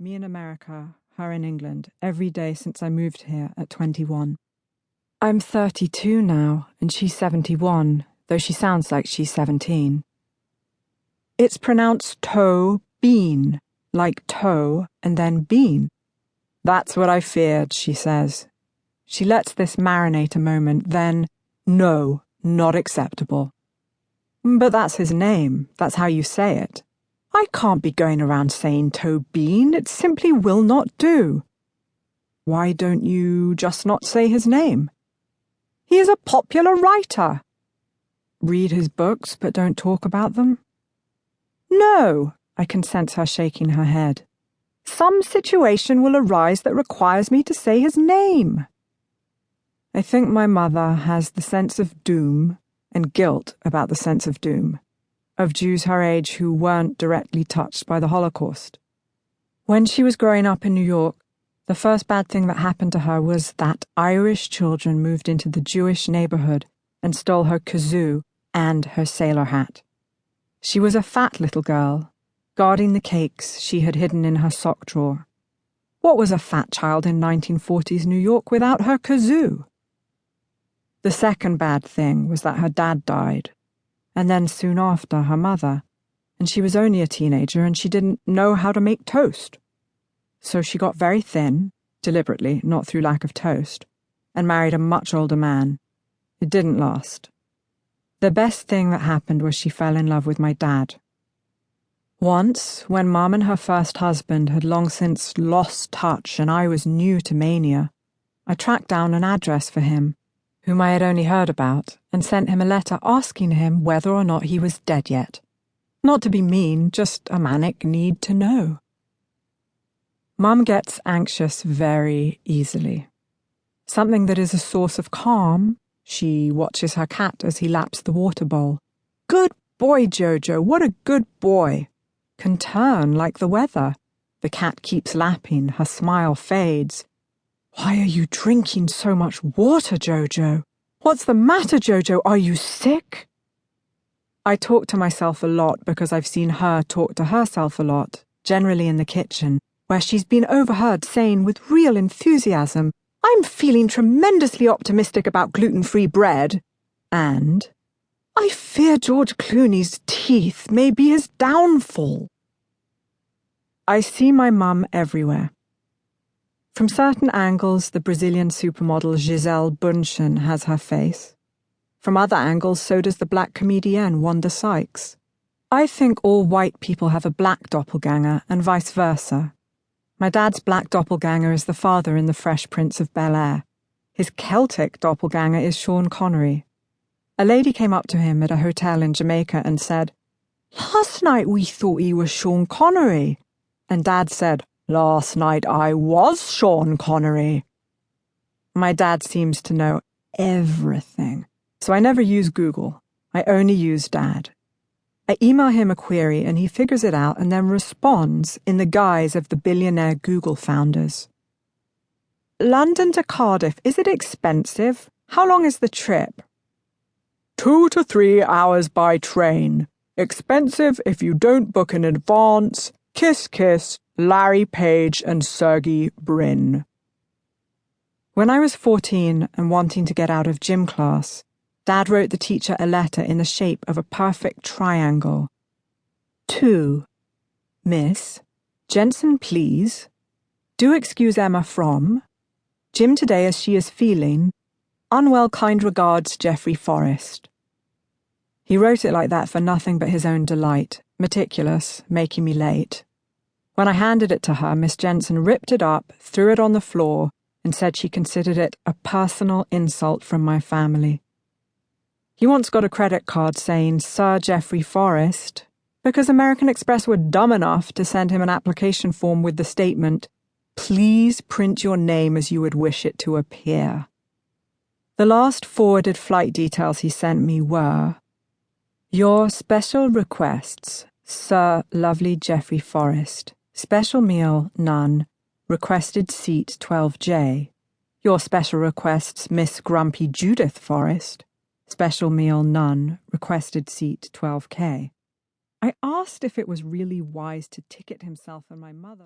Me in America, her in England, every day since I moved here at 21. I'm 32 now, and she's 71, though she sounds like she's 17. It's pronounced toe-bean, like toe and then bean. That's what I feared, she says. She lets this marinate a moment, then, no, not acceptable. But that's his name, that's how you say it. I can't be going around saying toe-bean, it simply will not do. Why don't you just not say his name? He is a popular writer. Read his books, but don't talk about them? No, I can sense her shaking her head. Some situation will arise that requires me to say his name. I think my mother has the sense of doom and guilt about the sense of doom of Jews her age who weren't directly touched by the Holocaust. When she was growing up in New York, the first bad thing that happened to her was that Irish children moved into the Jewish neighborhood and stole her kazoo and her sailor hat. She was a fat little girl, guarding the cakes she had hidden in her sock drawer. What was a fat child in 1940s New York without her kazoo? The second bad thing was that her dad died, and then soon after her mother, and she was only a teenager and she didn't know how to make toast. So she got very thin, deliberately, not through lack of toast, and married a much older man. It didn't last. The best thing that happened was she fell in love with my dad. Once, when Mum and her first husband had long since lost touch and I was new to mania, I tracked down an address for him, whom I had only heard about, and sent him a letter asking him whether or not he was dead yet. Not to be mean, just a manic need to know. Mum gets anxious very easily. Something that is a source of calm, she watches her cat as he laps the water bowl. Good boy, Jojo, what a good boy. Can turn like the weather. The cat keeps lapping, her smile fades. Why are you drinking so much water, Jojo? What's the matter, Jojo? Are you sick? I talk to myself a lot because I've seen her talk to herself a lot, generally in the kitchen, where she's been overheard saying with real enthusiasm, I'm feeling tremendously optimistic about gluten-free bread, and I fear George Clooney's teeth may be his downfall. I see my mum everywhere. From certain angles, the Brazilian supermodel Gisele Bündchen has her face. From other angles, so does the black comedienne Wanda Sykes. I think all white people have a black doppelganger, and vice versa. My dad's black doppelganger is the father in The Fresh Prince of Bel-Air. His Celtic doppelganger is Sean Connery. A lady came up to him at a hotel in Jamaica and said, "Last night we thought he was Sean Connery." And Dad said, "Last night I was Sean Connery." My dad seems to know everything, so I never use Google. I only use Dad. I email him a query and he figures it out and then responds in the guise of the billionaire Google founders. London to Cardiff, is it expensive? How long is the trip? 2 to 3 hours by train. Expensive if you don't book in advance. Kiss, kiss, Larry Page and Sergey Brin. When I was 14 and wanting to get out of gym class, Dad wrote the teacher a letter in the shape of a perfect triangle. To Miss, Jensen please, do excuse Emma from, Gym today as she is feeling, unwell kind regards Geoffrey Forrest. He wrote it like that for nothing but his own delight, meticulous, making me late. When I handed it to her, Miss Jensen ripped it up, threw it on the floor, and said she considered it a personal insult from my family. He once got a credit card saying Sir Geoffrey Forrest, because American Express were dumb enough to send him an application form with the statement, "Please print your name as you would wish it to appear." The last forwarded flight details he sent me were, "Your special requests, Sir Lovely Geoffrey Forrest. Special meal, none. Requested seat 12J. Your special requests, Miss Grumpy Judith Forrest. Special meal, none. Requested seat 12K. I asked if it was really wise to ticket himself and my mother.